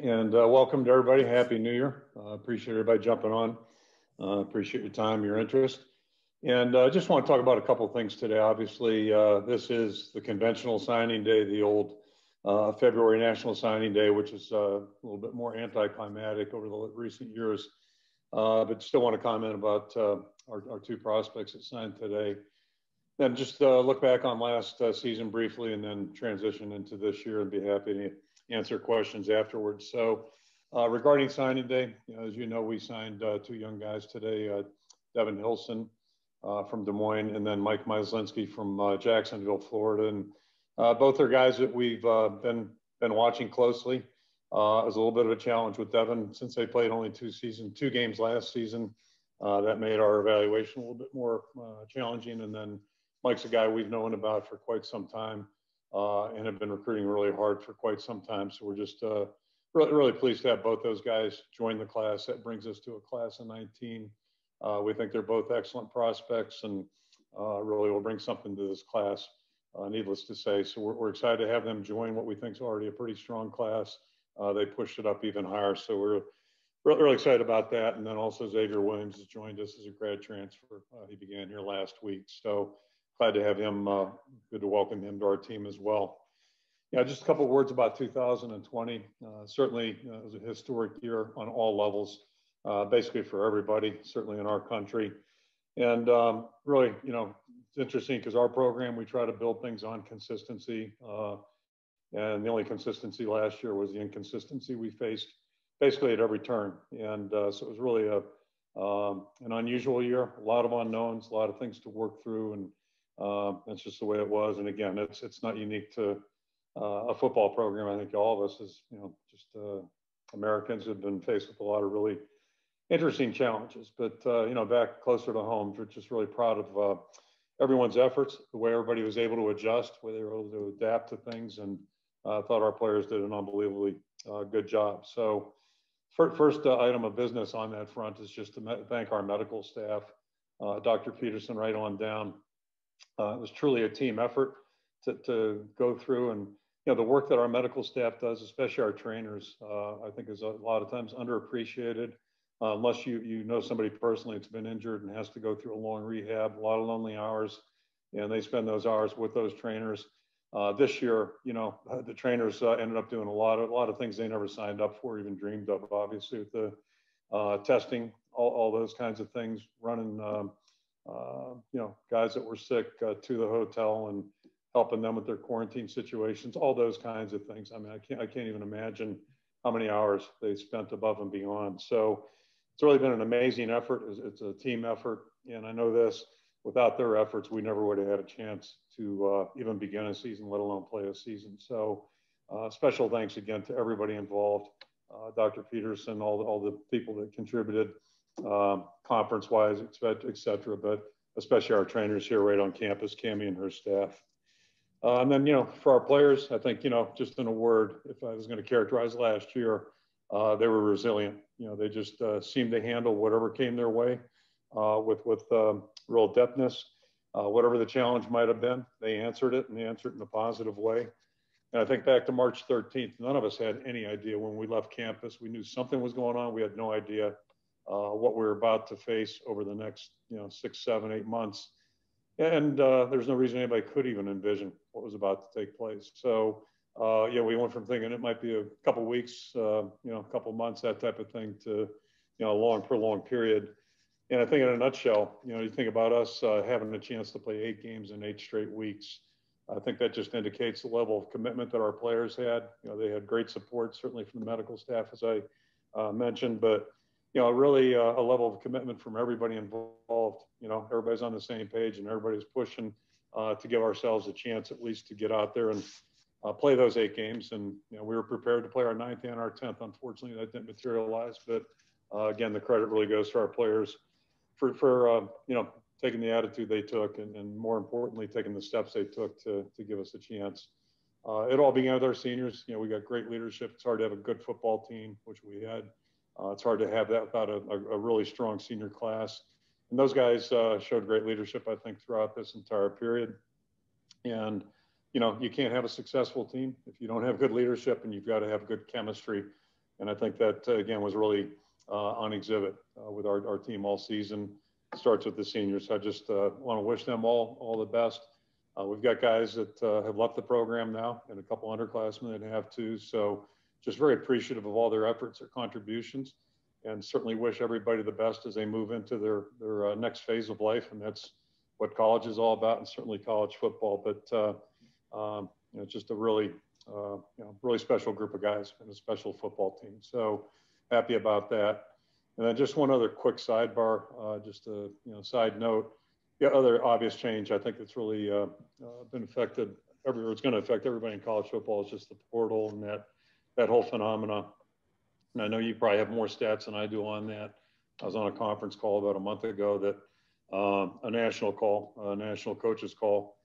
and welcome to everybody. Happy New Year. Appreciate everybody jumping on. Appreciate your time, your interest. And just want to talk about a couple of things today. Obviously, this is the conventional signing day, the old February National Signing Day, which is a little bit more anticlimactic over the recent years. But still want to comment about our two prospects that signed today. Then just look back on last season briefly and then transition into this year and be happy to answer questions afterwards. So regarding signing day, as you know, we signed two young guys today, Devin Hilson from Des Moines and then Mike Myslinski from Jacksonville, Florida. And both are guys that we've been watching closely. It was a little bit of a challenge with Devin since they played only two games last season. That made our evaluation a little bit more challenging. And then Mike's a guy we've known about for quite some time and have been recruiting really hard for quite some time. So we're just really pleased to have both those guys join the class. That brings us to a class of 19. We think they're both excellent prospects and really will bring something to this class, needless to say. So we're excited to have them join what we think is already a pretty strong class. They pushed it up even higher. So we're really excited about that. And then also Xavier Williams has joined us as a grad transfer. He began here last week. So glad to have him, good to welcome him to our team as well. Yeah, just a couple of words about 2020. Certainly it was a historic year on all levels, basically for everybody, certainly in our country. And really, it's interesting because our program, we try to build things on consistency. And the only consistency last year was the inconsistency we faced basically at every turn. And so it was really an unusual year, a lot of unknowns, a lot of things to work through. And that's just the way it was. And again, it's not unique to a football program. I think all of us as, just Americans have been faced with a lot of really interesting challenges. But, back closer to home, we're just really proud of everyone's efforts, the way everybody was able to adjust, where they were able to adapt to things. And I thought our players did an unbelievably good job. So first item of business on that front is just to thank our medical staff, Dr. Peterson right on down. It was truly a team effort to go through, and the work that our medical staff does, especially our trainers, I think is a lot of times underappreciated. Unless you know somebody personally that's been injured and has to go through a long rehab, a lot of lonely hours, and they spend those hours with those trainers. This year, the trainers ended up doing a lot of things they never signed up for, even dreamed of. Obviously, with the testing, all those kinds of things, running. Guys that were sick to the hotel and helping them with their quarantine situations, all those kinds of things. I mean, I can't even imagine how many hours they spent above and beyond. So it's really been an amazing effort. It's a team effort. And I know this, without their efforts, we never would have had a chance to even begin a season, let alone play a season. So special thanks again to everybody involved, Dr. Peterson, all the people that contributed, conference-wise, et cetera, but especially our trainers here right on campus, Cammie and her staff. And then, for our players, I think, just in a word, if I was going to characterize last year, they were resilient. They just seemed to handle whatever came their way with real depthness. Whatever the challenge might have been, they answered it, and they answered it in a positive way. And I think back to March 13th, none of us had any idea when we left campus. We knew something was going on. We had no idea what we were about to face over the next, 6, 7, 8 months. And there's no reason anybody could even envision what was about to take place. So, we went from thinking it might be a couple of weeks, a couple of months, that type of thing, to, a prolonged period. And I think in a nutshell, you think about us having a chance to play 8 games in 8 straight weeks. I think that just indicates the level of commitment that our players had. They had great support, certainly from the medical staff, as I mentioned, but really a level of commitment from everybody involved. Everybody's on the same page and everybody's pushing to give ourselves a chance at least to get out there and play those 8 games. And, we were prepared to play our 9th and our 10th. Unfortunately, that didn't materialize. But again, the credit really goes to our players for taking the attitude they took and more importantly, taking the steps they took to give us a chance. It all began with our seniors. We got great leadership. It's hard to have a good football team, which we had. It's hard to have that without a really strong senior class. And those guys showed great leadership, I think, throughout this entire period. And, you can't have a successful team if you don't have good leadership, and you've got to have good chemistry And I think that, again, was really on exhibit with our team all season. Starts with the seniors. I just want to wish them all the best. We've got guys that have left the program now and a couple underclassmen that have too. So just very appreciative of all their efforts, their contributions, and certainly wish everybody the best as they move into their next phase of life. And that's what college is all about, and certainly college football. But just a really, really special group of guys and a special football team. So happy about that. And then just one other quick sidebar, just a side note. The other obvious change I think that's really been affected everywhere. It's going to affect everybody in college football is just the portal and that whole phenomena. And I know you probably have more stats than I do on that. I was on a conference call about a month ago that a national coaches call,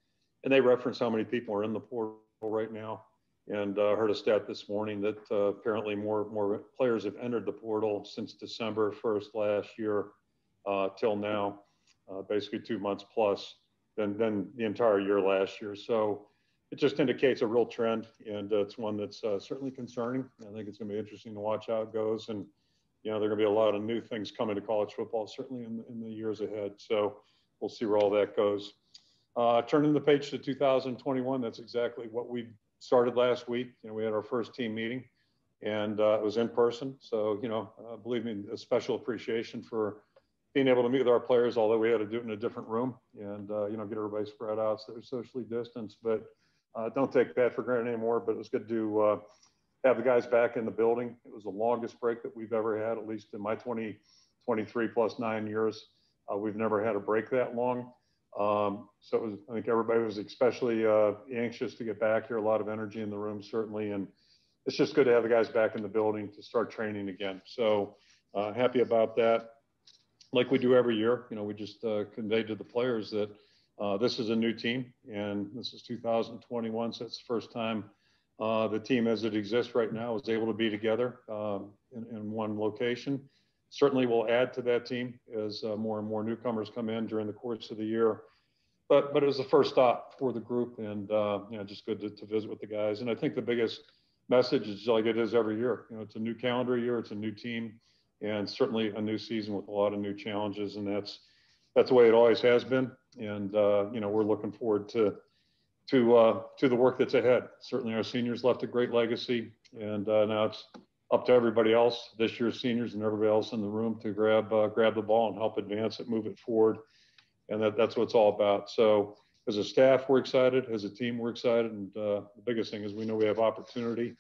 and they referenced how many people are in the portal right now. And heard a stat this morning that apparently more players have entered the portal since December 1st last year till now, basically 2 months plus than the entire year last year. So it just indicates a real trend, and it's one that's certainly concerning. I think it's going to be interesting to watch how it goes. And, there are going to be a lot of new things coming to college football, certainly in the years ahead. So we'll see where all that goes. Turning the page to 2021, that's exactly what we started last week. We had our first team meeting, and it was in person. So, believe me, a special appreciation for being able to meet with our players, although we had to do it in a different room and, get everybody spread out so they're socially distanced. But don't take that for granted anymore. But it was good to have the guys back in the building. It was the longest break that we've ever had, at least in my 23 plus 9 years. We've never had a break that long. So it was, I think everybody was especially anxious to get back here. A lot of energy in the room, certainly. And it's just good to have the guys back in the building to start training again. So happy about that. Like we do every year, we just conveyed to the players that this is a new team, and this is 2021. So it's the first time the team as it exists right now is able to be together in one location. Certainly we'll add to that team as more and more newcomers come in during the course of the year. But it was the first stop for the group, and just good to visit with the guys. And I think the biggest message is like it is every year. It's a new calendar year, it's a new team, and certainly a new season with a lot of new challenges. And that's the way it always has been. And we're looking forward to the work that's ahead. Certainly our seniors left a great legacy, and now it's up to everybody else, this year's seniors and everybody else in the room, to grab the ball and help advance it, move it forward. And that's what it's all about. So as a staff, we're excited. As a team, we're excited. And the biggest thing is we know we have opportunity.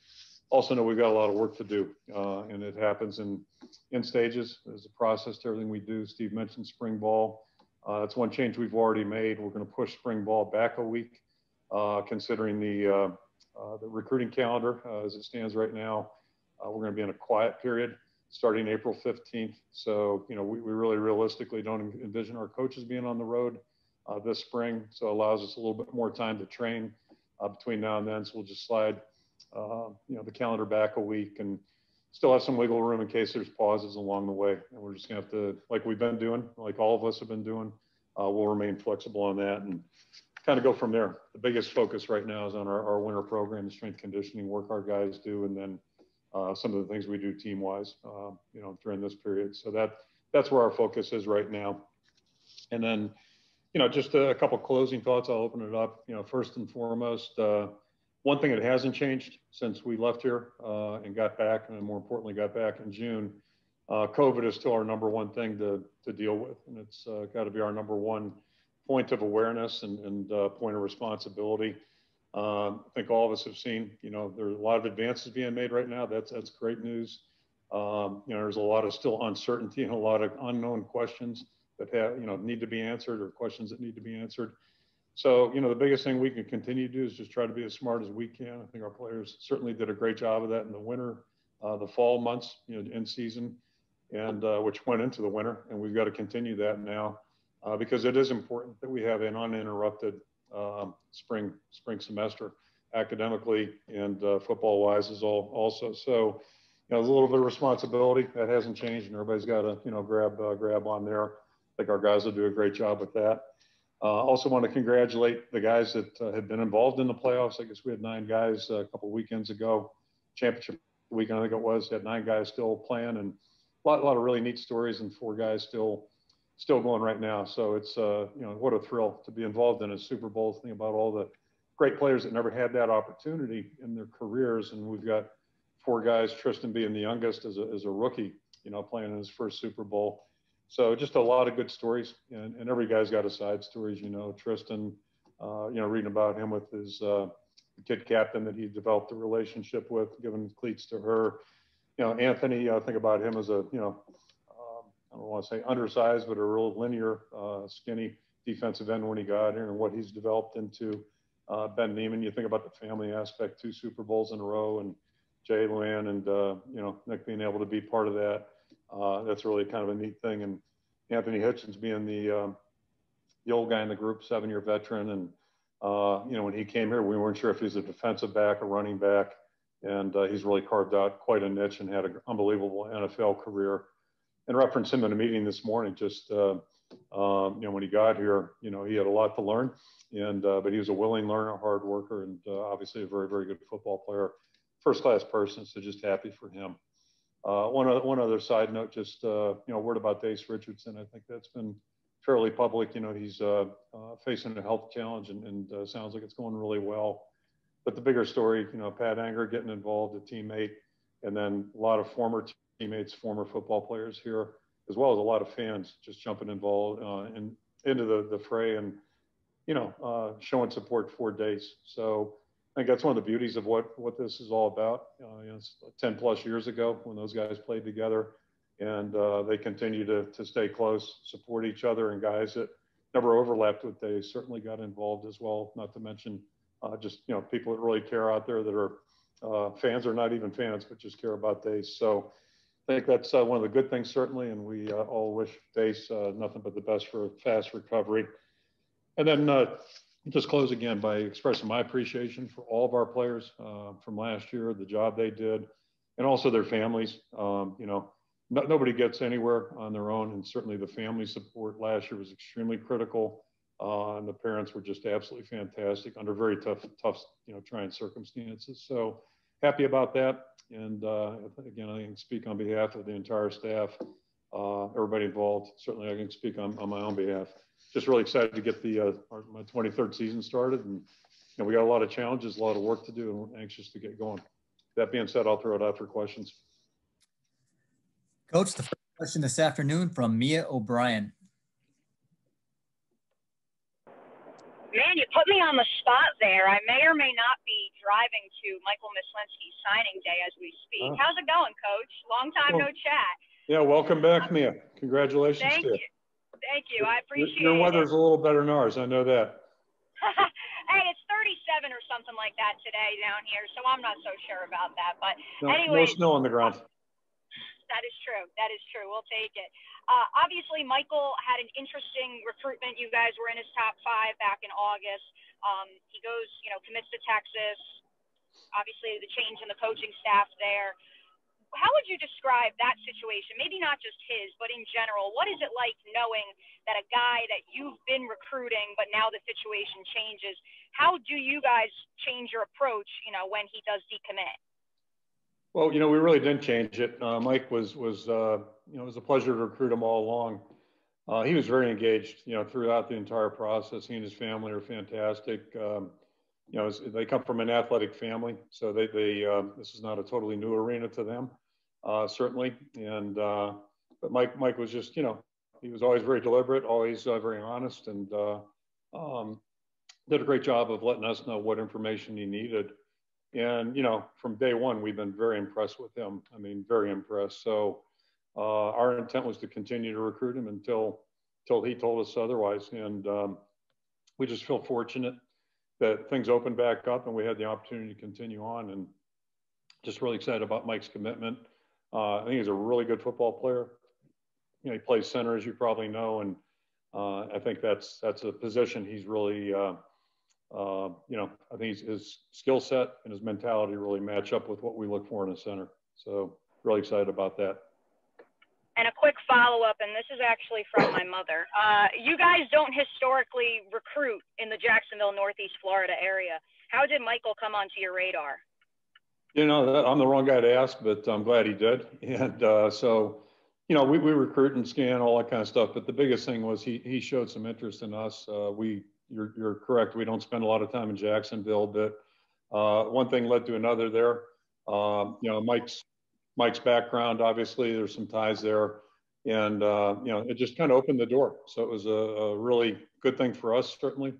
Also know we've got a lot of work to do. And it happens in stages. There's a process to everything we do. Steve mentioned spring ball. That's one change we've already made. We're going to push spring ball back a week, considering the recruiting calendar as it stands right now. We're going to be in a quiet period starting April 15th. So, we really realistically don't envision our coaches being on the road this spring. So it allows us a little bit more time to train between now and then. So we'll just slide, the calendar back a week and still have some wiggle room in case there's pauses along the way. And we're just going to have to, like we've been doing, like all of us have been doing, we'll remain flexible on that and kind of go from there. The biggest focus right now is on our winter program, the strength conditioning work our guys do, and then some of the things we do team-wise, during this period. So that's where our focus is right now. And then, just a couple closing thoughts. I'll open it up. First and foremost, one thing that hasn't changed since we left here and got back, and more importantly, got back in June, COVID is still our number one thing to deal with. And it's got to be our number one point of awareness and point of responsibility. I think all of us have seen, there's a lot of advances being made right now. That's great news. There's a lot of still uncertainty and a lot of unknown questions that have, need to be answered, or questions that need to be answered. So, the biggest thing we can continue to do is just try to be as smart as we can. I think our players certainly did a great job of that in the winter, the fall months, in season, and which went into the winter. And we've got to continue that now because it is important that we have an uninterrupted spring semester academically and football wise is also. So, there's a little bit of responsibility that hasn't changed, and everybody's got to, grab on there. I think our guys will do a great job with that. Also want to congratulate the guys that have been involved in the playoffs. I guess we had 9 guys a couple weekends ago, championship weekend, I think it was, had 9 guys still playing, and a lot of really neat stories, and 4 guys still going right now. So it's, what a thrill to be involved in a Super Bowl. Think about all the great players that never had that opportunity in their careers. And we've got 4 guys, Tristan being the youngest as a rookie, playing in his first Super Bowl. So just a lot of good stories, and every guy's got a side stories, Tristan, reading about him with his kid captain that he developed a relationship with, giving cleats to her. Anthony, think about him as a, I don't want to say undersized, but a real linear, skinny defensive end when he got here, and what he's developed into. Ben Neiman, you think about the family aspect, 2 Super Bowls in a row, and Jay Luann and, Nick being able to be part of that. That's really kind of a neat thing. And Anthony Hitchens being the old guy in the group, 7-year veteran. And, when he came here, we weren't sure if he was a defensive back or running back. And he's really carved out quite a niche and had an unbelievable NFL career. And referenced him in a meeting this morning, just, when he got here, he had a lot to learn, and but he was a willing learner, hard worker, and obviously a very, very good football player, first-class person. So just happy for him. One other side note, just, word about Dace Richardson. I think that's been fairly public. He's facing a health challenge, and sounds like it's going really well. But the bigger story, Pat Anger getting involved, a teammate, and then a lot of former teammates, former football players here, as well as a lot of fans just jumping involved into the fray, and showing support for Dace. So I think that's one of the beauties of what this is all about. It's 10 plus years ago when those guys played together, and they continue to stay close, support each other, and guys that never overlapped with Dace certainly got involved as well. Not to mention just people that really care out there that are fans or not even fans, but just care about Dace. So I think that's one of the good things, certainly, and we all wish Dace nothing but the best for a fast recovery. And then just close again by expressing my appreciation for all of our players from last year, the job they did, and also their families. Nobody gets anywhere on their own, and certainly the family support last year was extremely critical, and the parents were just absolutely fantastic under very tough, trying circumstances. So happy about that. And again, I can speak on behalf of the entire staff, everybody involved. Certainly I can speak on my own behalf. Just really excited to get my 23rd season started. And we got a lot of challenges, a lot of work to do, and we're anxious to get going. That being said, I'll throw it out for questions. Coach, the first question this afternoon from Mia O'Brien. Man, you put me on the spot there. I may or may not be driving to Michael Myslinski's signing day as we speak. How's it going, Coach? Long time no chat. Yeah, welcome back, Mia. Congratulations. Thank you. Thank you. I appreciate it. Your weather's a little better than ours. I know that. Hey, it's 37 or something like that today down here, so I'm not so sure about that. But No anyway. snow on the ground. That is true. That is true. We'll take it. Obviously, Michael had an interesting recruitment. You guys were in his top 5 back in August. He goes, commits to Texas. Obviously, the change in the coaching staff there. How would you describe that situation? Maybe not just his, but in general. What is it like knowing that a guy that you've been recruiting, but now the situation changes? How do you guys change your approach, when he does decommit? Well, we really didn't change it. Mike was it was a pleasure to recruit him all along. He was very engaged, throughout the entire process. He and his family are fantastic. They come from an athletic family, so they this is not a totally new arena to them, certainly. And but Mike was just, he was always very deliberate, always very honest, and did a great job of letting us know what information he needed. And, from day one, we've been very impressed with him. I mean, very impressed. So our intent was to continue to recruit him until he told us otherwise. And we just feel fortunate that things opened back up and we had the opportunity to continue on, and just really excited about Mike's commitment. I think he's a really good football player. He plays center, as you probably know. And I think that's a position he's really, I think his skill set and his mentality really match up with what we look for in a center. So really excited about that. And a quick follow-up, and this is actually from my mother. You guys don't historically recruit in the Jacksonville, Northeast Florida area. How did Michael come onto your radar? I'm the wrong guy to ask, but I'm glad he did. And we recruit and scan all that kind of stuff. But the biggest thing was he showed some interest in us. You're correct. We don't spend a lot of time in Jacksonville, but one thing led to another there. Mike's background, obviously, there's some ties there, and it just kind of opened the door. So it was a really good thing for us, certainly.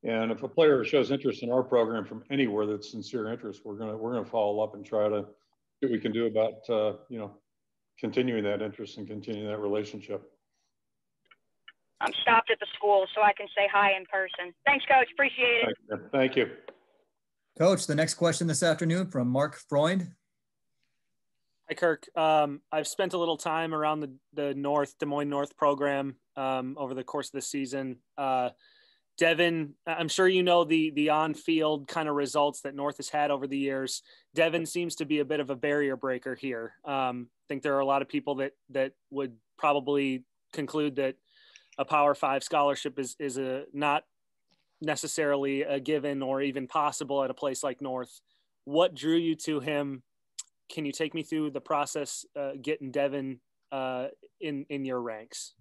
And if a player shows interest in our program from anywhere that's sincere interest, we're gonna follow up and try to see what we can do about continuing that interest and continuing that relationship. I'm stopped at the school, so I can say hi in person. Thanks, Coach. Appreciate it. Thank you. Coach, the next question this afternoon from Mark Freund. Hi, Kirk. I've spent a little time around the Des Moines North program over the course of the season. Devin, I'm sure you know the on-field kind of results that North has had over the years. Devin seems to be a bit of a barrier breaker here. I think there are a lot of people that would probably conclude that a Power 5 scholarship is not necessarily a given or even possible at a place like North. What drew you to him? Can you take me through the process getting Devin in your ranks?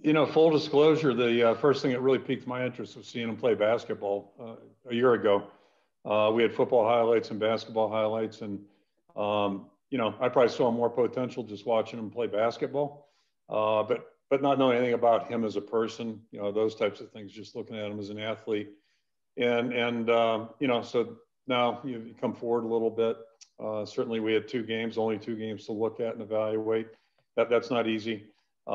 Full disclosure, the first thing that really piqued my interest was seeing him play basketball a year ago. We had football highlights and basketball highlights, and I probably saw more potential just watching him play basketball, but not knowing anything about him as a person, those types of things, just looking at him as an athlete. And so now you come forward a little bit. Certainly we had only two games to look at and evaluate. That's not easy. They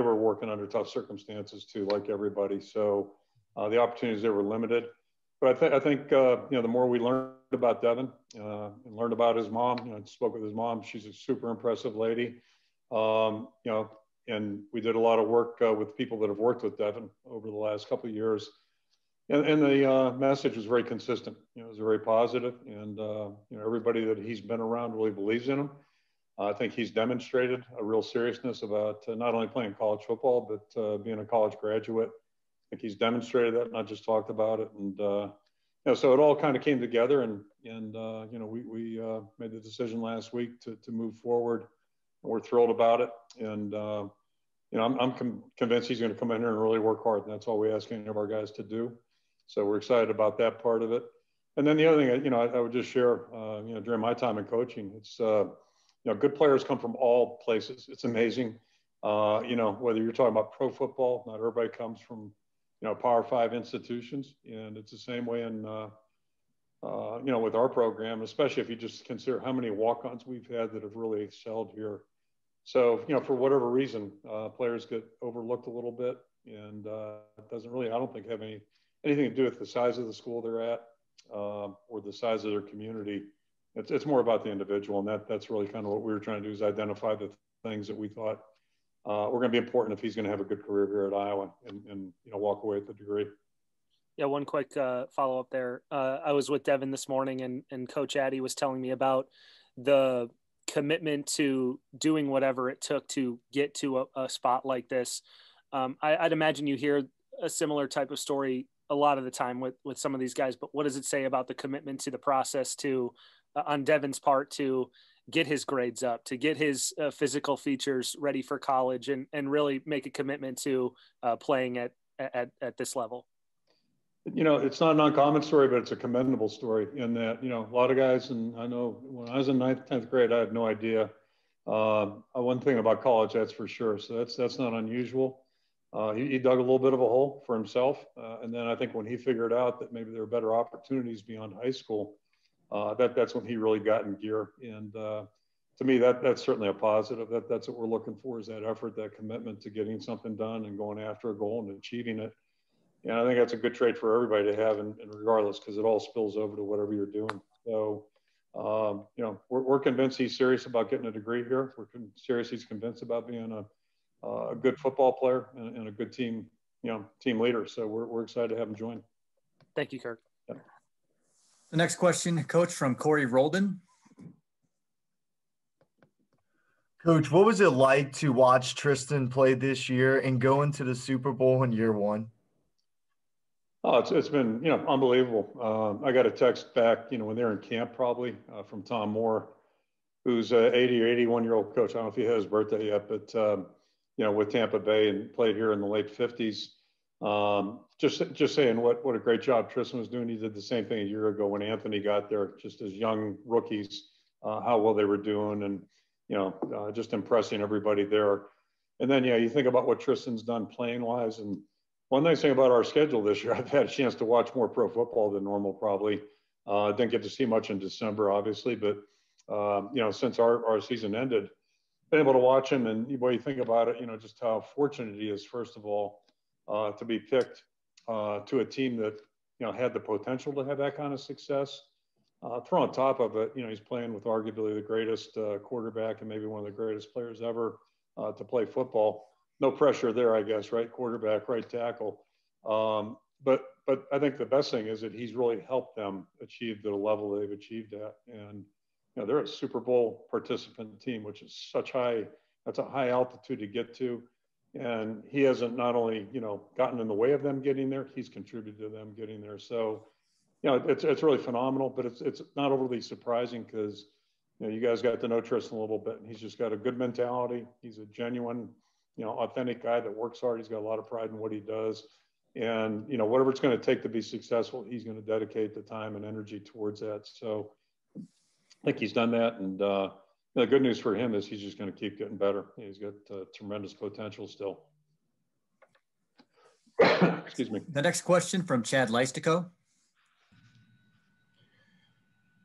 were working under tough circumstances too, like everybody. So the opportunities there were limited. But I think the more we learned about Devin and learned about his mom, I spoke with his mom. She's a super impressive lady. And we did a lot of work with people that have worked with Devin over the last couple of years. And the message was very consistent. It was very positive, and everybody that he's been around really believes in him. I think he's demonstrated a real seriousness about not only playing college football, but being a college graduate. I think he's demonstrated that, not just talked about it. And so it all kind of came together, and we made the decision last week to move forward. We're thrilled about it, and I'm convinced he's going to come in here and really work hard, and that's all we ask any of our guys to do. So we're excited about that part of it. And then the other thing, I would just share, during my time in coaching, it's, good players come from all places. It's amazing. Whether you're talking about pro football, not everybody comes from, Power 5 institutions. And it's the same way in, with our program, especially if you just consider how many walk-ons we've had that have really excelled here. So, for whatever reason, players get overlooked a little bit, and it doesn't really, I don't think, have anything to do with the size of the school they're at or the size of their community. It's more about the individual, and that's really kind of what we were trying to do, is identify the things that we thought were going to be important if he's going to have a good career here at Iowa and walk away with a degree. Yeah, one quick follow-up there. I was with Devin this morning, and Coach Addy was telling me about the commitment to doing whatever it took to get to a spot like this. I'd imagine you hear a similar type of story a lot of the time with some of these guys, but what does it say about the commitment to the process on Devin's part to get his grades up, to get his physical features ready for college and really make a commitment to playing at this level? It's not an uncommon story, but it's a commendable story in that, a lot of guys, and I know when I was in 9th, 10th grade, I had no idea one thing about college, that's for sure. So that's not unusual. He dug a little bit of a hole for himself. And then I think when he figured out that maybe there are better opportunities beyond high school, that's when he really got in gear. And to me, that's certainly a positive. That's what we're looking for, is that effort, that commitment to getting something done and going after a goal and achieving it. And I think that's a good trait for everybody to have, and regardless, because it all spills over to whatever you're doing. So, we're convinced he's serious about getting a degree here. We're serious he's convinced about being a good football player and a good team leader. So we're excited to have him join. Thank you, Kirk. Yeah. The next question, Coach, from Corey Roldan. Coach, what was it like to watch Tristan play this year and go into the Super Bowl in year one? Oh, it's been, unbelievable. I got a text back, when they're in camp probably from Tom Moore, who's a 80 or 81-year-old coach. I don't know if he had his birthday yet, but, with Tampa Bay and played here in the late 50s. Just saying what a great job Tristan was doing. He did the same thing a year ago when Anthony got there, just as young rookies, how well they were doing and, just impressing everybody there. And then, you think about what Tristan's done playing wise. And one nice thing about our schedule this year, I've had a chance to watch more pro football than normal probably. Didn't get to see much in December, obviously, but, since our season ended, been able to watch him. And when you think about it, just how fortunate he is, first of all, to be picked to a team that, had the potential to have that kind of success. Throw on top of it, he's playing with arguably the greatest quarterback and maybe one of the greatest players ever to play football. No pressure there, I guess, right? Quarterback, right tackle. But I think the best thing is that he's really helped them achieve the level they've achieved at. And, they're a Super Bowl participant team, which is that's a high altitude to get to. And he hasn't not only, gotten in the way of them getting there, he's contributed to them getting there. So, it's really phenomenal, but it's not overly surprising because, you guys got to know Tristan a little bit, and he's just got a good mentality. He's a genuine, authentic guy that works hard. He's got a lot of pride in what he does. And, whatever it's going to take to be successful, he's going to dedicate the time and energy towards that. So I think he's done that. And the good news for him is he's just going to keep getting better. He's got tremendous potential still. Excuse me. The next question from Chad Leistico.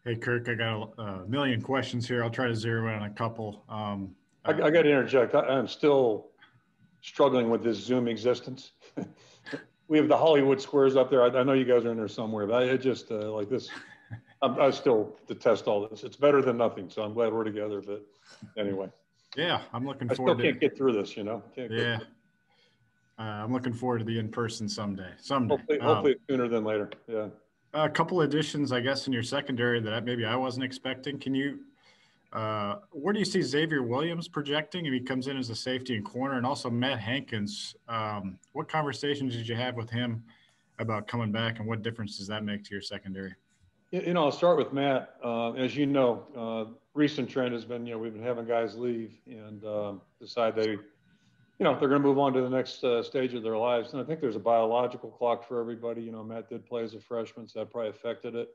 Hey, Kirk, I got a million questions here. I'll try to zero in on a couple. I got to interject. I'm still struggling with this Zoom existence. We have the Hollywood squares up there. I know you guys are in there somewhere, but I just like this. I still detest all this. It's better than nothing, so I'm glad we're together. But anyway. Yeah, I'm looking I forward still can't get through this, Yeah. I'm looking forward to the in-person someday. Hopefully sooner than later. Yeah. A couple additions, I guess, in your secondary that maybe I wasn't expecting. Can you where do you see Xavier Williams projecting if he comes in as a safety and corner, and also Matt Hankins? What conversations did you have with him about coming back, and what difference does that make to your secondary? I'll start with Matt. As you know, recent trend has been, we've been having guys leave and decide they're going to move on to the next stage of their lives. And I think there's a biological clock for everybody. Matt did play as a freshman, so that probably affected it.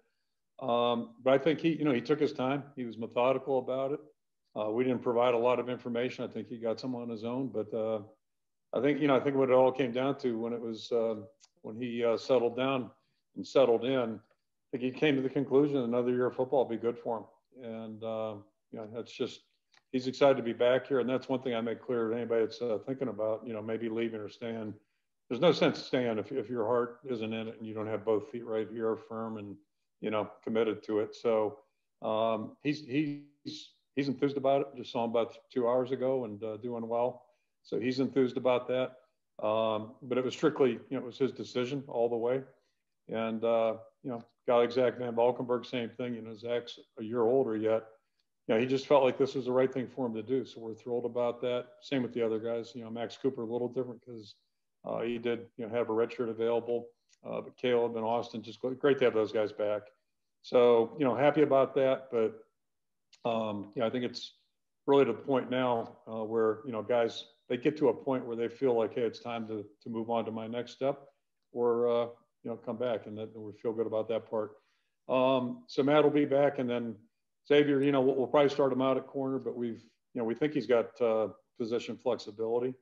But I think he took his time. He was methodical about it. We didn't provide a lot of information. I think he got some on his own. But I think what it all came down to when he settled down and settled in, I think he came to the conclusion another year of football would be good for him. And, that's just, he's excited to be back here. And that's one thing I make clear to anybody that's thinking about, maybe leaving or staying. There's no sense staying if your heart isn't in it and you don't have both feet right here firm and, committed to it. So he's enthused about it. Just saw him about 2 hours ago and doing well. So he's enthused about that. But it was strictly, it was his decision all the way. And, got Zach Van Valkenburg, same thing. Zach's a year older yet. He just felt like this was the right thing for him to do. So we're thrilled about that. Same with the other guys. Max Cooper, a little different because he did, have a red shirt available. But Caleb and Austin, just great to have those guys back. So, happy about that. But, I think it's really to the point now where, guys, they get to a point where they feel like, hey, it's time to move on to my next step or, come back, and that we feel good about that part. So Matt will be back, and then Xavier, we'll probably start him out at corner, but we think he's got position flexibility,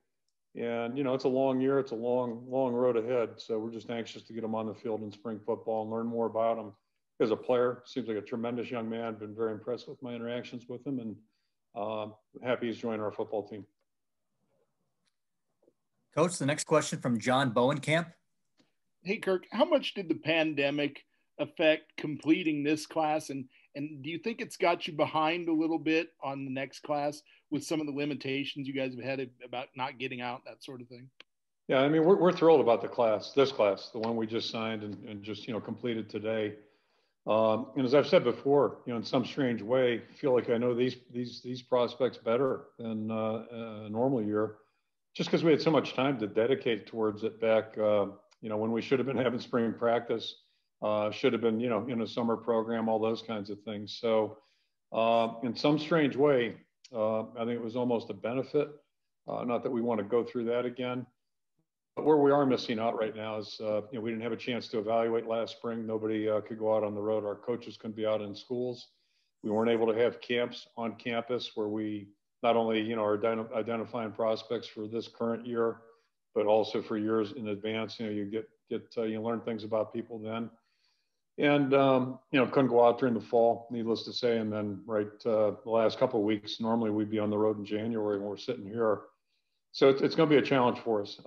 and it's a long year, it's a long road ahead. So we're just anxious to get him on the field in spring football and learn more about him as a player. Seems like a tremendous young man. Been very impressed with my interactions with him, and happy he's joining our football team. Coach, the next question from John Bowenkamp. Hey, Kirk, how much did the pandemic affect completing this class? And do you think it's got you behind a little bit on the next class with some of the limitations you guys have had about not getting out, that sort of thing? Yeah, I mean, we're thrilled about this class, the one we just signed and just, completed today. And as I've said before, in some strange way, I feel like I know these prospects better than a normal year, just because we had so much time to dedicate towards it back when we should have been having spring practice, should have been, in a summer program, all those kinds of things. So in some strange way, I think it was almost a benefit. Not that we want to go through that again. But where we are missing out right now is, we didn't have a chance to evaluate last spring. Nobody could go out on the road. Our coaches couldn't be out in schools. We weren't able to have camps on campus where we not only, are identifying prospects for this current year, but also for years in advance. You you learn things about people then. And, couldn't go out during the fall, needless to say. And then the last couple of weeks, normally we'd be on the road in January when we're sitting here. So it's going to be a challenge for us.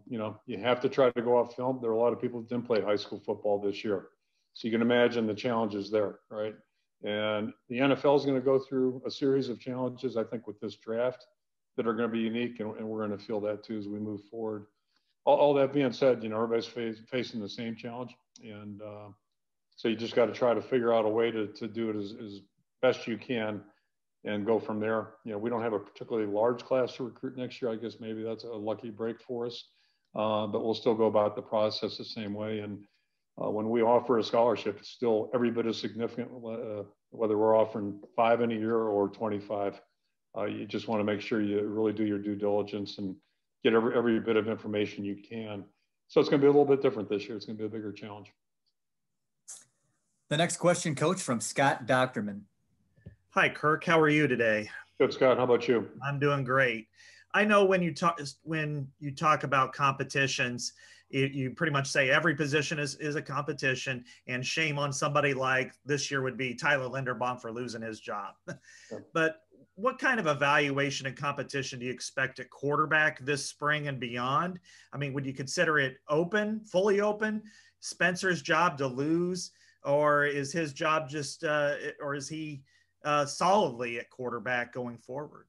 You have to try to go off film. There are a lot of people that didn't play high school football this year. So you can imagine the challenges there, right? And the NFL is going to go through a series of challenges, I think, with this draft that are going to be unique. And we're going to feel that too as we move forward. All that being said, everybody's facing the same challenge. And so you just got to try to figure out a way to do it as best you can and go from there. We don't have a particularly large class to recruit next year. I guess maybe that's a lucky break for us, but we'll still go about the process the same way. And when we offer a scholarship, it's still every bit as significant, whether we're offering 5 in a year or 25. You just want to make sure you really do your due diligence and get every bit of information you can. So it's going to be a little bit different this year. It's going to be a bigger challenge. The next question, Coach, from Scott Docterman. Hi, Kirk. How are you today? Good, Scott. How about you? I'm doing great. I know when you talk about competitions, you pretty much say every position is a competition, and shame on somebody like this year would be Tyler Linderbaum for losing his job. But what kind of evaluation and competition do you expect at quarterback this spring and beyond? I mean, would you consider it open, fully open, Spencer's job to lose, or is his job just, or is he solidly at quarterback going forward?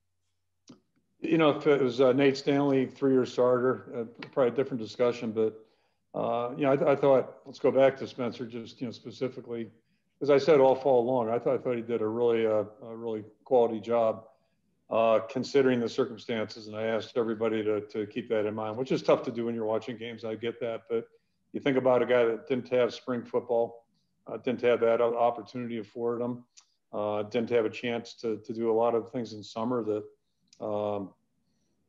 If it was Nate Stanley, 3-year starter, probably a different discussion. But, I thought, let's go back to Spencer just, specifically. As I said all fall long, I thought he did a really quality job considering the circumstances. And I asked everybody to keep that in mind, which is tough to do when you're watching games. I get that. But you think about a guy that didn't have spring football, didn't have that opportunity afforded him. Didn't have a chance to do a lot of things in summer that,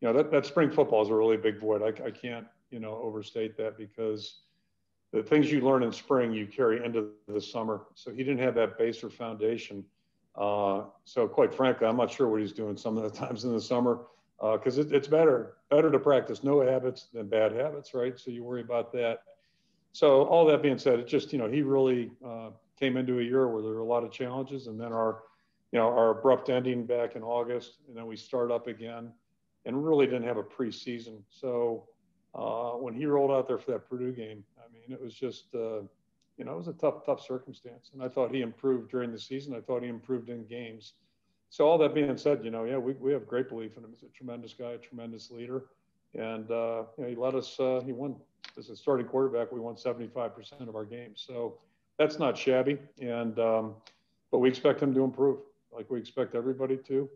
that spring football is a really big void. I can't, overstate that because the things you learn in spring, you carry into the summer. So he didn't have that base or foundation. So quite frankly, I'm not sure what he's doing some of the times in the summer because it's better to practice no habits than bad habits, right? So you worry about that. So all that being said, it just, he really came into a year where there were a lot of challenges, and then our abrupt ending back in August, and then we start up again and really didn't have a preseason. So when he rolled out there for that Purdue game, I mean, it was just, it was a tough circumstance. And I thought he improved during the season. I thought he improved in games. So all that being said, we have great belief in him. He's a tremendous guy, a tremendous leader. And, he let us, he won as a starting quarterback. We won 75% of our games. So that's not shabby. And, but we expect him to improve like we expect everybody to.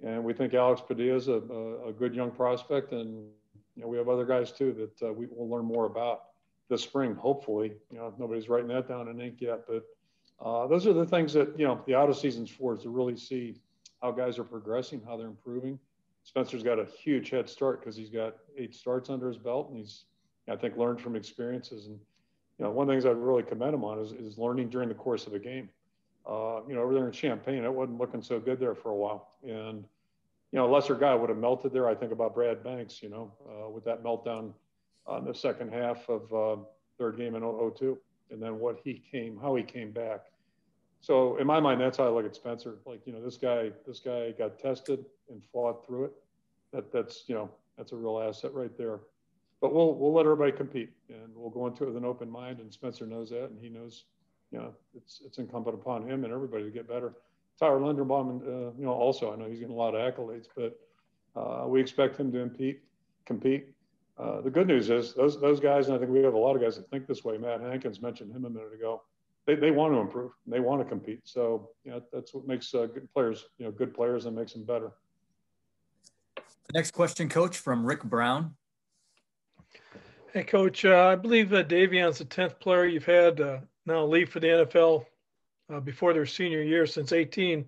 And we think Alex Padilla is a good young prospect. And, we have other guys too that we will learn more about this spring, hopefully. Nobody's writing that down in ink yet, but those are the things that, the out of season's for, is to really see how guys are progressing, how they're improving. Spencer's got a huge head start because he's got 8 starts under his belt, and he's, I think, learned from experiences. And, one of the things I'd really commend him on is learning during the course of a game. Over there in Champaign, it wasn't looking so good there for a while. And, a lesser guy would have melted there. I think about Brad Banks, with that meltdown on the second half of third game in 2002, and then how he came back. So in my mind, that's how I look at Spencer. Like, this guy got tested and fought through it. That's a real asset right there. But we'll let everybody compete, and we'll go into it with an open mind. And Spencer knows that, and he knows, it's incumbent upon him and everybody to get better. Tyler Linderbaum, also, I know he's getting a lot of accolades, but we expect him to compete. The good news is those guys, and I think we have a lot of guys that think this way. Matt Hankins mentioned him a minute ago. They want to improve. And they want to compete. So, that's what makes good players and makes them better. The next question, Coach, from Rick Brown. Hey, Coach, I believe that Davion's the 10th player you've had now leave for the NFL before their senior year since 18.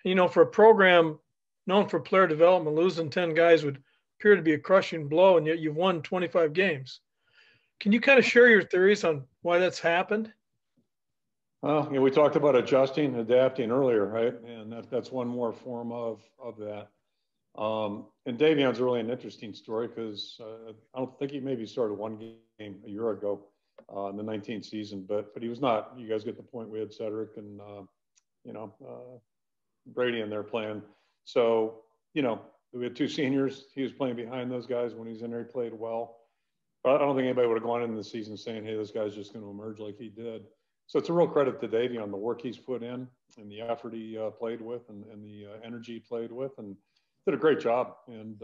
And, for a program known for player development, losing 10 guys would appear to be a crushing blow, and yet you've won 25 games. Can you kind of share your theories on why that's happened? Well, we talked about adjusting, adapting earlier, right? And that's one more form of that. And Davion's really an interesting story because I don't think he maybe started one game a year ago in the 19th season, but he was not. You guys get the point. We had Cedric and Brady in there playing. So we had two seniors. He was playing behind those guys when he was in there. He played well. But I don't think anybody would have gone into the season saying, "Hey, this guy's just going to emerge like he did." So it's a real credit to Davion, the work he's put in and the effort he played with and the energy he played with, and did a great job. And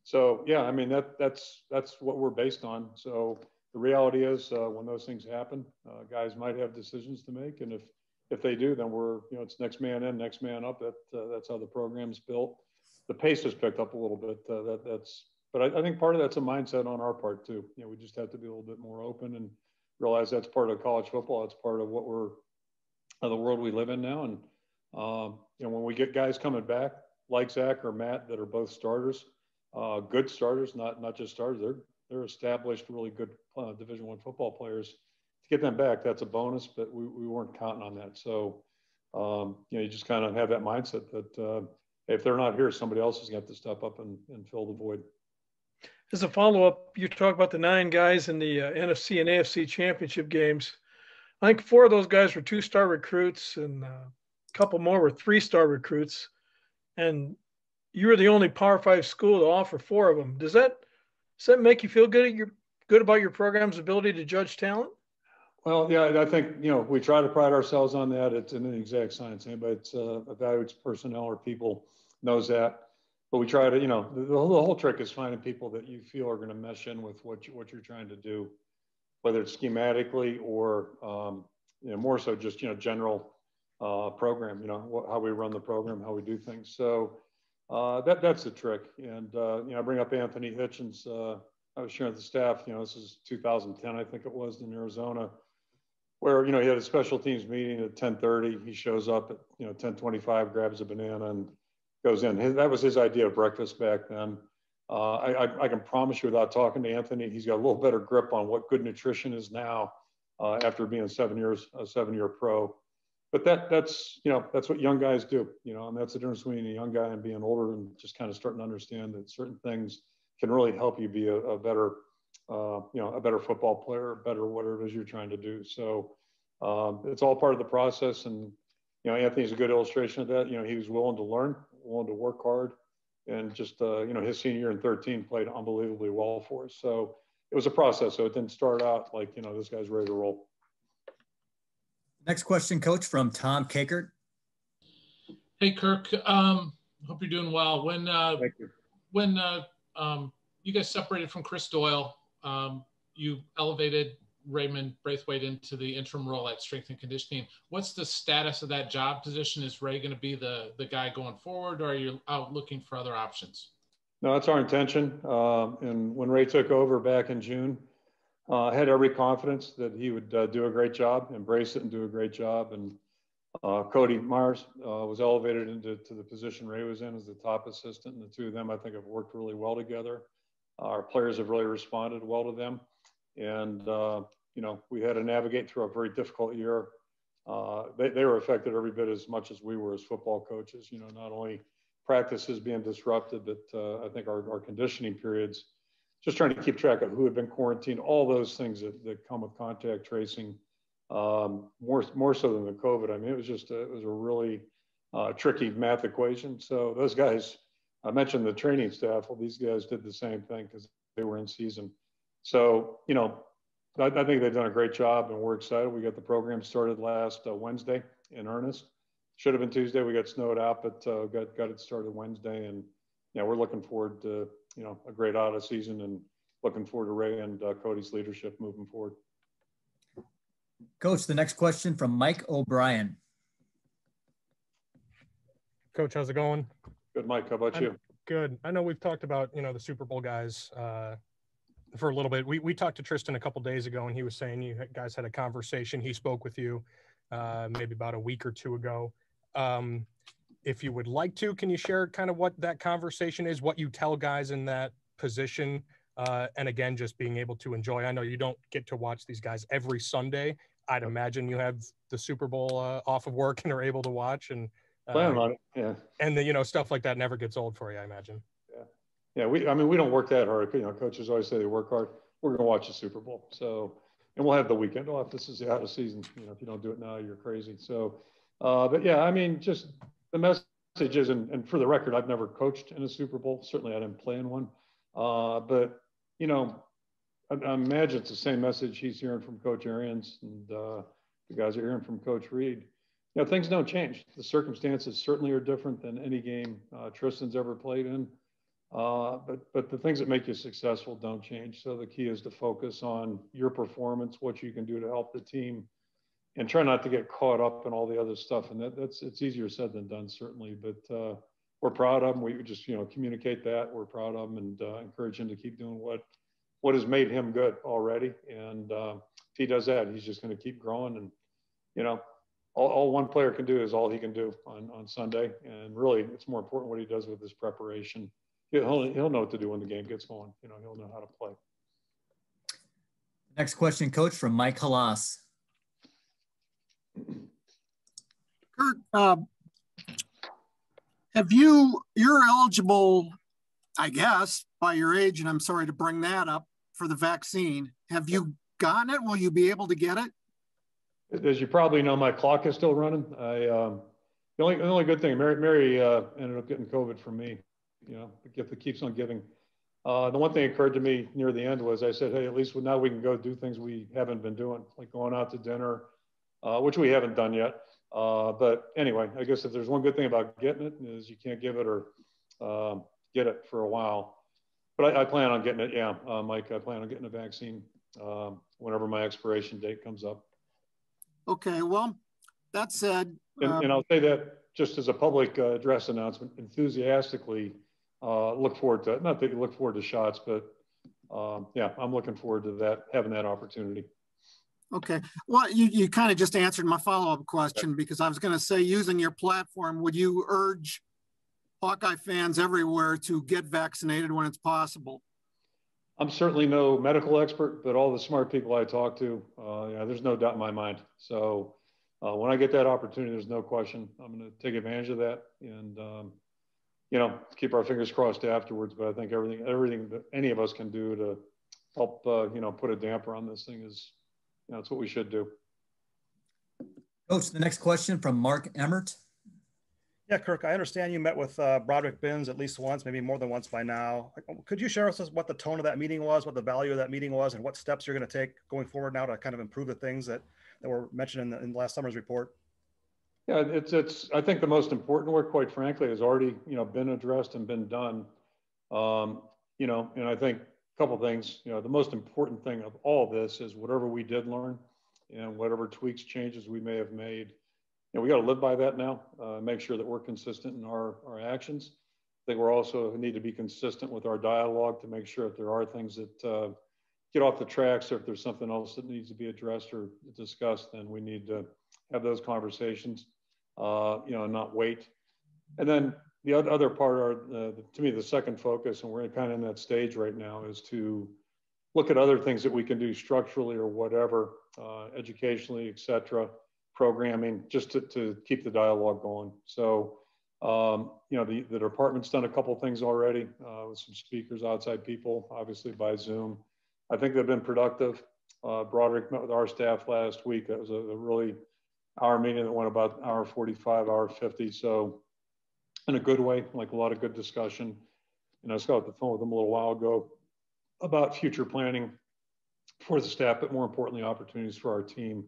so, yeah, I mean, that's what we're based on. So the reality is when those things happen, guys might have decisions to make. And if they do, then it's next man in, next man up. That's how the program's built. The pace has picked up a little bit. But I think part of that's a mindset on our part too. We just have to be a little bit more open and realize that's part of college football. It's part of what the world we live in now. And when we get guys coming back like Zach or Matt that are both starters, good starters, not just starters. They're established, really good Division I football players. To get them back, that's a bonus. But we weren't counting on that. So you just kind of have that mindset that if they're not here, somebody else is going to have to step up and fill the void. As a follow-up, you talk about the 9 guys in the NFC and AFC championship games. I think 4 of those guys were 2-star recruits, and a couple more were 3-star recruits. And you were the only Power 5 school to offer 4 of them. Does that make you feel good about your program's ability to judge talent? Well, yeah, I think we try to pride ourselves on that. It's an exact science. Anybody that evaluates personnel or people knows that. But we try to, the whole trick is finding people that you feel are going to mesh in with what you're trying to do, whether it's schematically or, more so just, general program, how we run the program, how we do things. So that's the trick. And, I bring up Anthony Hitchens. I was sharing with the staff, this is 2010, I think it was, in Arizona, where, he had a special teams meeting at 10:30. He shows up at, 10:25, grabs a banana and goes in. That was his idea of breakfast back then. I can promise you, without talking to Anthony, he's got a little better grip on what good nutrition is now after being a 7-year pro. But that's what young guys do, and that's the difference between a young guy and being older and just kind of starting to understand that certain things can really help you be a better football player, better whatever it is you're trying to do. So it's all part of the process. And Anthony's a good illustration of that. He was willing to learn, willing to work hard, and just, his senior year in 13 played unbelievably well for us. So it was a process. So it didn't start out like, this guy's ready to roll. Next question, Coach, from Tom Kakert. Hey, Kirk. Hope you're doing well. Thank you. When you guys separated from Chris Doyle, you elevated Raymond Braithwaite into the interim role at strength and conditioning. What's the status of that job position? Is Ray going to be the guy going forward, or are you out looking for other options? No, that's our intention. And when Ray took over back in June, I had every confidence that he would do a great job, embrace it and do a great job. And Cody Myers was elevated into the position Ray was in as the top assistant. And the two of them, I think, have worked really well together. Our players have really responded well to them. And, we had to navigate through a very difficult year. They were affected every bit as much as we were as football coaches, not only practices being disrupted, but I think our conditioning periods, just trying to keep track of who had been quarantined, all those things that come with contact tracing, more so than the COVID. I mean, it was a really tricky math equation. So those guys, I mentioned the training staff. Well, these guys did the same thing because they were in season. So, I think they've done a great job, and we're excited. We got the program started last Wednesday in earnest. Should have been Tuesday. We got snowed out, but got it started Wednesday. And, we're looking forward to, a great out of season, and looking forward to Ray and Cody's leadership moving forward. Coach, the next question from Mike O'Brien. Coach, how's it going? Good, Mike. How about you? Good. I know we've talked about, the Super Bowl guys for a little bit. We talked to Tristan a couple days ago, and he was saying you guys had a conversation. He spoke with you maybe about a week or two ago. If you would like to, can you share kind of what that conversation is, what you tell guys in that position? And again, just being able to enjoy. I know you don't get to watch these guys every Sunday. I'd imagine you have the Super Bowl off of work and are able to watch, and plan on it. Yeah. And the stuff like that never gets old for you, I imagine. Yeah. We don't work that hard. Coaches always say they work hard. We're going to watch the Super Bowl. So, and we'll have the weekend off. This is the out of season. If you don't do it now, you're crazy. So, but yeah, just the message is, and for the record, I've never coached in a Super Bowl. Certainly I didn't play in one. But, I imagine it's the same message he's hearing from Coach Arians and the guys are hearing from Coach Reed. Things don't change. The circumstances certainly are different than any game Tristan's ever played in. But the things that make you successful don't change. So the key is to focus on your performance, what you can do to help the team, and try not to get caught up in all the other stuff. And it's easier said than done, certainly. But we're proud of him. We just communicate that we're proud of him and encourage him to keep doing what has made him good already. And if he does that, he's just going to keep growing. And all one player can do is all he can do on Sunday. And really, it's more important what he does with his preparation. He'll know what to do when the game gets going. He'll know how to play. Next question, Coach, from Mike Halas. Kirk, you're eligible, I guess, by your age, and I'm sorry to bring that up, for the vaccine. Have you gotten it? Will you be able to get it? As you probably know, my clock is still running. The only good thing, Mary ended up getting COVID from me. The gift that keeps on giving. The one thing that occurred to me near the end was I said, hey, at least now we can go do things we haven't been doing, like going out to dinner, which we haven't done yet. But anyway, I guess if there's one good thing about getting it is you can't give it or get it for a while. But I plan on getting it. Yeah, Mike, I plan on getting a vaccine whenever my expiration date comes up. Okay, well, that said. And I'll say that just as a public address announcement, enthusiastically look forward to it. Not that you look forward to shots, but yeah, I'm looking forward to that, having that opportunity. Okay. Well, you kind of just answered my follow-up question, because I was going to say, using your platform, would you urge Hawkeye fans everywhere to get vaccinated when it's possible? I'm certainly no medical expert, but all the smart people I talk to, there's no doubt in my mind. So when I get that opportunity, there's no question I'm going to take advantage of that and, keep our fingers crossed afterwards. But I think everything that any of us can do to help, put a damper on this thing is, it's what we should do. Coach, the next question from Mark Emmert. Yeah, Kirk, I understand you met with Broderick Binns at least once, maybe more than once by now. Could you share with us what the tone of that meeting was, what the value of that meeting was, and what steps you're going to take going forward now to kind of improve the things that were mentioned in last summer's report? Yeah, it's. I think the most important work, quite frankly, has already been addressed and been done. And I think a couple things. The most important thing of all this is whatever we did learn, and whatever tweaks, changes we may have made. We got to live by that now. Make sure that we're consistent in our actions. I think we're also need to be consistent with our dialogue to make sure if there are things that get off the tracks, or if there's something else that needs to be addressed or discussed, then we need to have those conversations, and not wait. And then the other part to me, the second focus, and we're kind of in that stage right now, is to look at other things that we can do structurally or whatever, educationally, et cetera, programming, just to keep the dialogue going. So, the department's done a couple things already with some speakers, outside people, obviously by Zoom. I think they've been productive. Broderick met with our staff last week. That was a really hour meeting that went about hour 45, hour 50. So in a good way, like a lot of good discussion. And I was got off the phone with them a little while ago about future planning for the staff, but more importantly, opportunities for our team,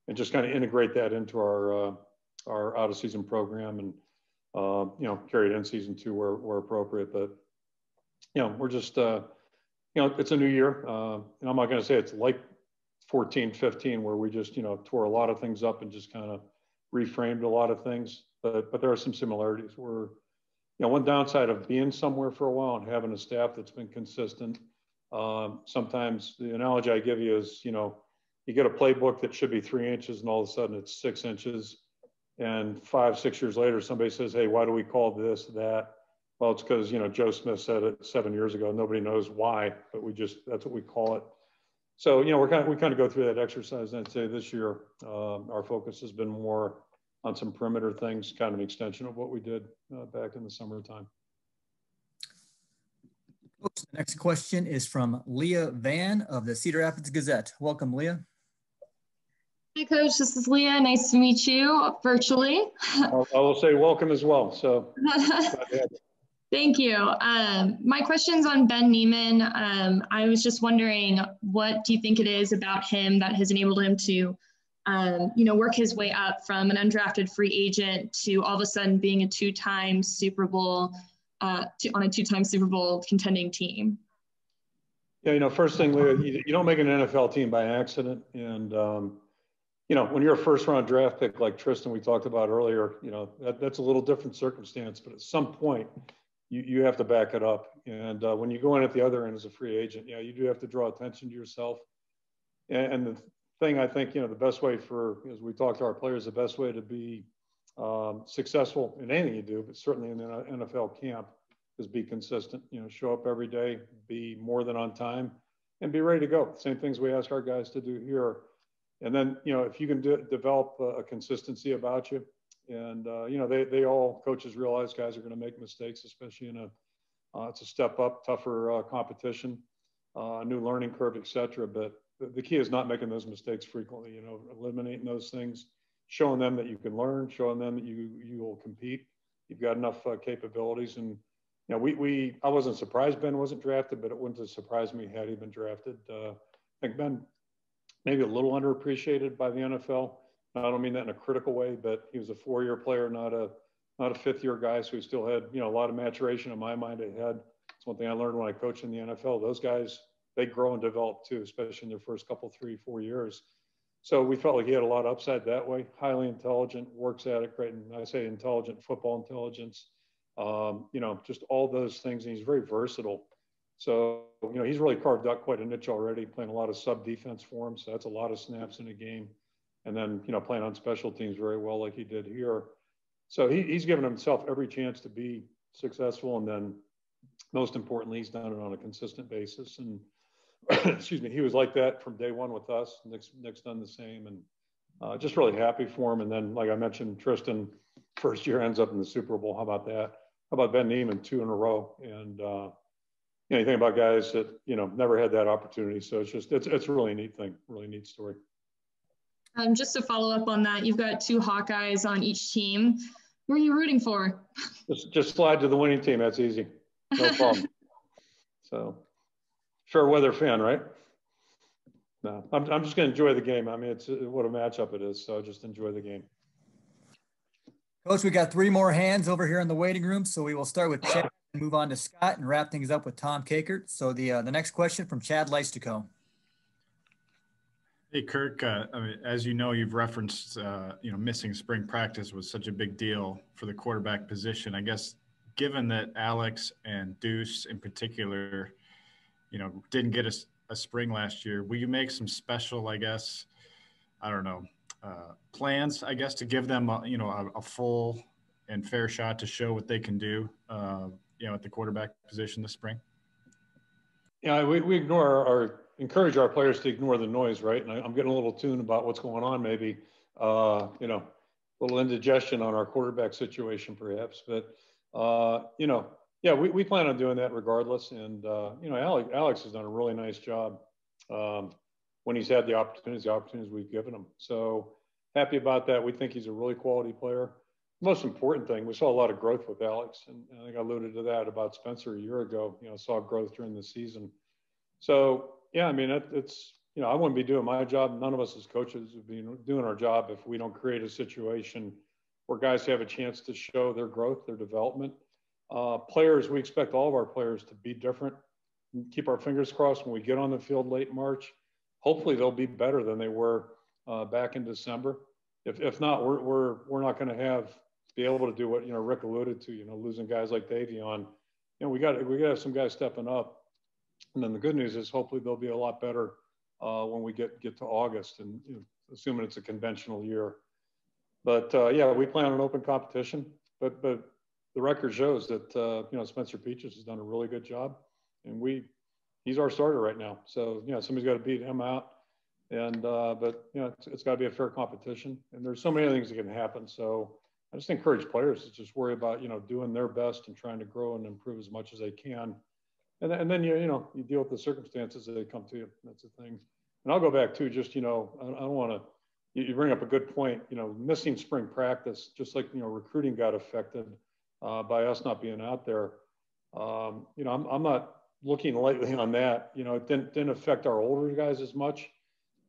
and just kind of integrate that into our out of season program and, carry it in season 2 where appropriate. But, we're just, it's a new year. And I'm not going to say it's like 14, 15, where we just, tore a lot of things up and just kind of reframed a lot of things. But there are some similarities. We're, one downside of being somewhere for a while and having a staff that's been consistent Sometimes the analogy I give you is, you get a playbook that should be 3 inches and all of a sudden it's 6 inches. And 5, 6 years later, somebody says, hey, why do we call this, that? Well, it's because, Joe Smith said it 7 years ago. Nobody knows why, but that's what we call it. So, we kind of go through that exercise. And I'd say this year, our focus has been more on some perimeter things, kind of an extension of what we did back in the summertime. The next question is from Leah Van of the Cedar Rapids Gazette. Welcome, Leah. Hi, Coach. This is Leah. Nice to meet you virtually. I will say welcome as well. So, thank you. My question's on Ben Neiman. I was just wondering, what do you think it is about him that has enabled him to, work his way up from an undrafted free agent to all of a sudden being a two-time Super Bowl contending team? Yeah, first thing, Leah, you don't make an NFL team by accident. And, when you're a first-round draft pick like Tristan we talked about earlier, that's a little different circumstance. But at some point, you have to back it up. And when you go in at the other end as a free agent, you do have to draw attention to yourself. And the thing I think, the best way as we talk to our players, the best way to be successful in anything you do, but certainly in the NFL camp, is be consistent. Show up every day, be more than on time, and be ready to go. Same things we ask our guys to do here. And then, if you can develop a consistency about you, and they all, coaches realize guys are going to make mistakes, especially in it's a step up, tougher competition, new learning curve, etc. But the key is not making those mistakes frequently. Eliminating those things, showing them that you can learn, showing them that you will compete. You've got enough capabilities. And I wasn't surprised Ben wasn't drafted, but it wouldn't have surprised me had he been drafted. I think Ben maybe a little underappreciated by the NFL. I don't mean that in a critical way, but he was a 4-year player, not a 5th-year guy. So he still had a lot of maturation in my mind ahead. It's one thing I learned when I coached in the NFL. Those guys, they grow and develop too, especially in their first couple, 3, 4 years. So we felt like he had a lot of upside that way. Highly intelligent, works at it, great. And I say intelligent, football intelligence. Just all those things. And he's very versatile. So, he's really carved out quite a niche already, playing a lot of sub defense for him. So that's a lot of snaps in a game. And then, playing on special teams very well like he did here. So he's given himself every chance to be successful. And then most importantly, he's done it on a consistent basis. And excuse me, he was like that from day one with us. Nick's done the same. And just really happy for him. And then, like I mentioned, Tristan, first year ends up in the Super Bowl. How about that? How about Ben Neiman 2 in a row? And, you think about guys that, never had that opportunity. So it's a really neat thing, really neat story. Just to follow up on that, you've got 2 Hawkeyes on each team. Who are you rooting for? Just slide to the winning team. That's easy. No problem. So, fair weather fan, right? No, I'm just going to enjoy the game. I mean, it's what a matchup it is. So just enjoy the game. Coach, we got 3 more hands over here in the waiting room. So we will start with Chad and move on to Scott and wrap things up with Tom Kakert. So the next question from Chad Leistico. Hey, Kirk, as you know, you've referenced, missing spring practice was such a big deal for the quarterback position. I guess, given that Alex and Deuce in particular, didn't get a spring last year, will you make some special, plans, to give them, a full and fair shot to show what they can do, at the quarterback position this spring? Yeah, we encourage our players to ignore the noise, right? And I'm getting a little tuned about what's going on, maybe, a little indigestion on our quarterback situation, perhaps. But, we plan on doing that regardless. And, Alex has done a really nice job when he's had the opportunities we've given him. So happy about that. We think he's a really quality player. Most important thing, we saw a lot of growth with Alex. And I think I alluded to that about Spencer a year ago, saw growth during the season. So, yeah, I mean, it's, I wouldn't be doing my job. None of us as coaches would be doing our job if we don't create a situation where guys have a chance to show their growth, their development. Players, we expect all of our players to be different. Keep our fingers crossed when we get on the field late March. Hopefully they'll be better than they were back in December. If not, we're not going to be able to do what Rick alluded to. Losing guys like Davion. We got to have some guys stepping up And then the good news is hopefully they'll be a lot better when we get to August, and assuming it's a conventional year. But yeah, we plan on open competition. But the record shows that Spencer Peaches has done a really good job, and he's our starter right now. So somebody's got to beat him out. And but it's got to be a fair competition, and there's so many things that can happen. So I just encourage players to just worry about doing their best and trying to grow and improve as much as they can, and then you deal with the circumstances as they come to you. That's the thing. And I'll go back to just I don't want to. You bring up a good point. Missing spring practice, just like recruiting got affected by us not being out there. I'm not looking lightly on that. It didn't affect our older guys as much.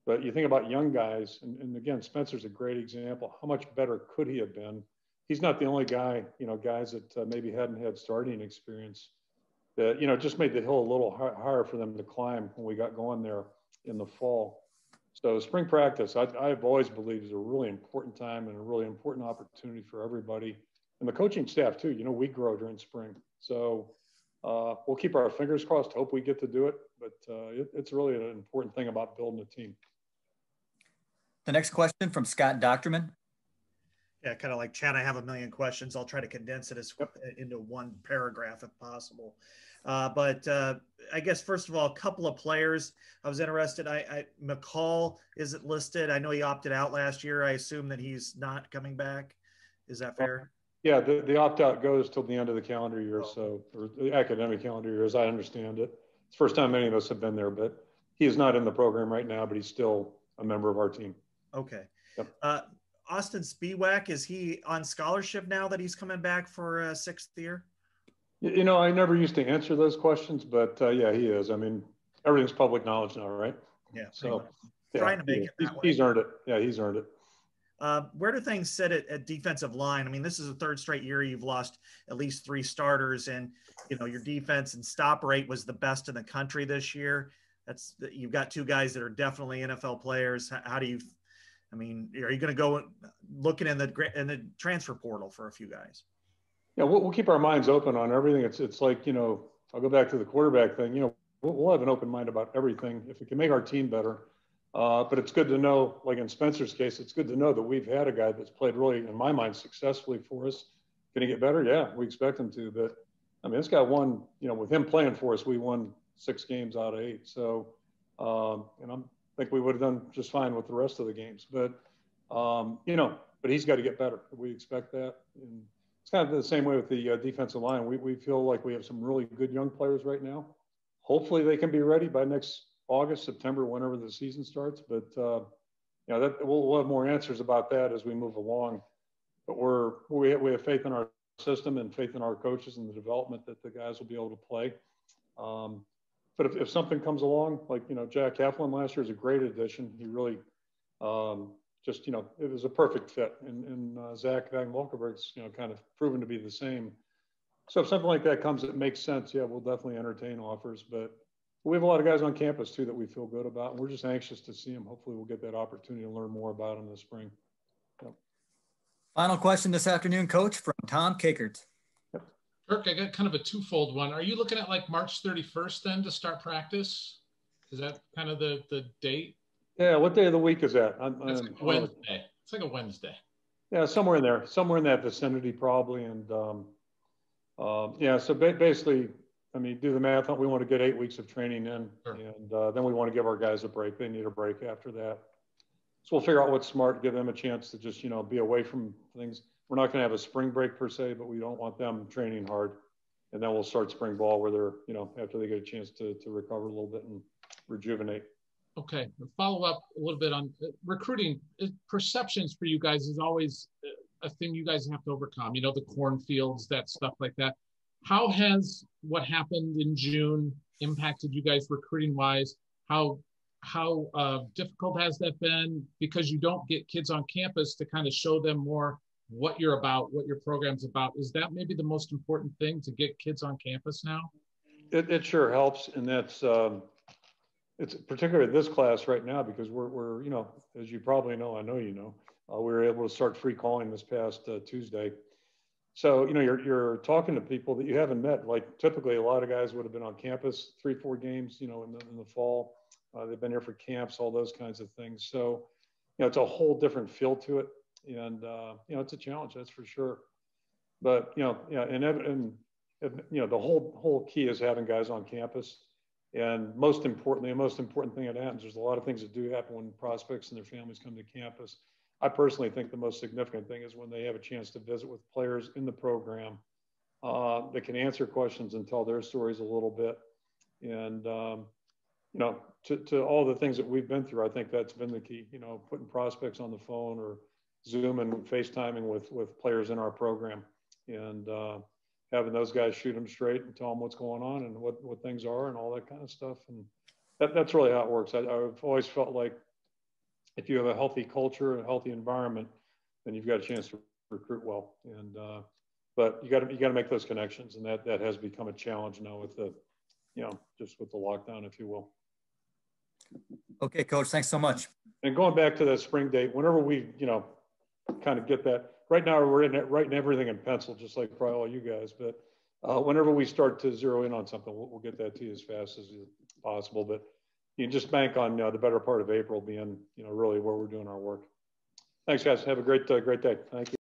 But you think about young guys, and again, Spencer's a great example. How much better could he have been? He's not the only guy, guys that maybe hadn't had starting experience that, just made the hill a little higher for them to climb when we got going there in the fall. So spring practice, I've always believed is a really important time and a really important opportunity for everybody. And the coaching staff too, we grow during spring. So we'll keep our fingers crossed, hope we get to do it. But it's really an important thing about building a team. The next question from Scott Docterman. Yeah, kind of like Chad, I have a million questions. I'll try to condense it into one paragraph if possible. But I guess, first of all, a couple of players I was interested. McCall isn't listed. I know he opted out last year. I assume that he's not coming back. Is that fair? Yeah, the opt-out goes till the end of the calendar year, or the academic calendar year, as I understand it. It's the first time many of us have been there, but he is not in the program right now, but he's still a member of our team. Okay. Yep. Austin Spiewak, is he on scholarship now that he's coming back for a sixth year? I never used to answer those questions, but yeah, he is. I mean, everything's public knowledge now, right? Yeah. So trying to make it that way. He's earned it. Yeah, he's earned it. Where do things sit at defensive line? I mean, this is the third straight year you've lost at least 3 starters, and your defense and stop rate was the best in the country this year. You've got 2 guys that are definitely NFL players. How do you? I mean, are you going to go looking in the transfer portal for a few guys? Yeah, we'll keep our minds open on everything. It's like I'll go back to the quarterback thing. We'll have an open mind about everything if it can make our team better. But it's good to know, like in Spencer's case, it's good to know that we've had a guy that's played really, in my mind, successfully for us. Can he get better? Yeah, we expect him to. But I mean, this guy won. With him playing for us, we won 6 games out of 8. So, and I think we would have done just fine with the rest of the games. But but he's got to get better. We expect that. And it's kind of the same way with the defensive line. We feel like we have some really good young players right now. Hopefully they can be ready by next August, September, whenever the season starts. But we'll have more answers about that as we move along. But we have faith in our system and faith in our coaches and the development that the guys will be able to play. But if something comes along, like Jack Heflin last year is a great addition. He really it was a perfect fit. And Zach Van Volkerberg's kind of proven to be the same. So if something like that comes that makes sense, yeah, we'll definitely entertain offers. But we have a lot of guys on campus too that we feel good about, and we're just anxious to see them. Hopefully we'll get that opportunity to learn more about them in the spring. Yep. Final question this afternoon, Coach, from Tom Kakert. Yep. Kirk, I got kind of a twofold one. Are you looking at like March 31st then to start practice? Is that kind of the date? Yeah, what day of the week is that? It's like Wednesday. It's like a Wednesday. Yeah, somewhere in there, somewhere in that vicinity probably. And so basically, I mean, do the math. We want to get 8 weeks of training in, sure. And then we want to give our guys a break. They need a break after that. So we'll figure out what's smart, give them a chance to just, be away from things. We're not going to have a spring break per se, but we don't want them training hard. And then we'll start spring ball where they're, after they get a chance to recover a little bit and rejuvenate. Okay. Follow up a little bit on recruiting. Perceptions for you guys is always a thing you guys have to overcome. The cornfields, that stuff like that. How has what happened in June impacted you guys recruiting wise? How difficult has that been? Because you don't get kids on campus to kind of show them more what you're about, what your program's about. Is that maybe the most important thing to get kids on campus now? It sure helps. And that's, it's particularly this class right now, because we're as you probably know, I know we were able to start free calling this past Tuesday. So, you know, you're talking to people that you haven't met. Like typically a lot of guys would have been on campus 3-4 games, you know, in the fall. They've been here for camps, all those kinds of things. So, you know, it's a whole different feel to it. And, you know, it's a challenge, that's for sure. But, you know, yeah, and you know, the whole key is having guys on campus. And most importantly, the most important thing that happens, there's a lot of things that do happen when prospects and their families come to campus. I personally think the most significant thing is when they have a chance to visit with players in the program that can answer questions and tell their stories a little bit. And, you know, to all the things that we've been through, I think that's been the key, you know, putting prospects on the phone or Zoom and FaceTiming with players in our program and having those guys shoot them straight and tell them what's going on and what things are and all that kind of stuff. And that's really how it works. I've always felt like if you have a healthy culture, a healthy environment, then you've got a chance to recruit well. And but you got to make those connections, and that has become a challenge now with the, you know, just with the lockdown, if you will. Okay, Coach, thanks so much. And going back to that spring date, whenever we, you know, kind of get that. Right now, we're writing everything in pencil, just like probably all you guys. But whenever we start to zero in on something, we'll get that to you as fast as possible. But you can just bank on the better part of April being, you know, really where we're doing our work. Thanks, guys. Have a great day. Thank you.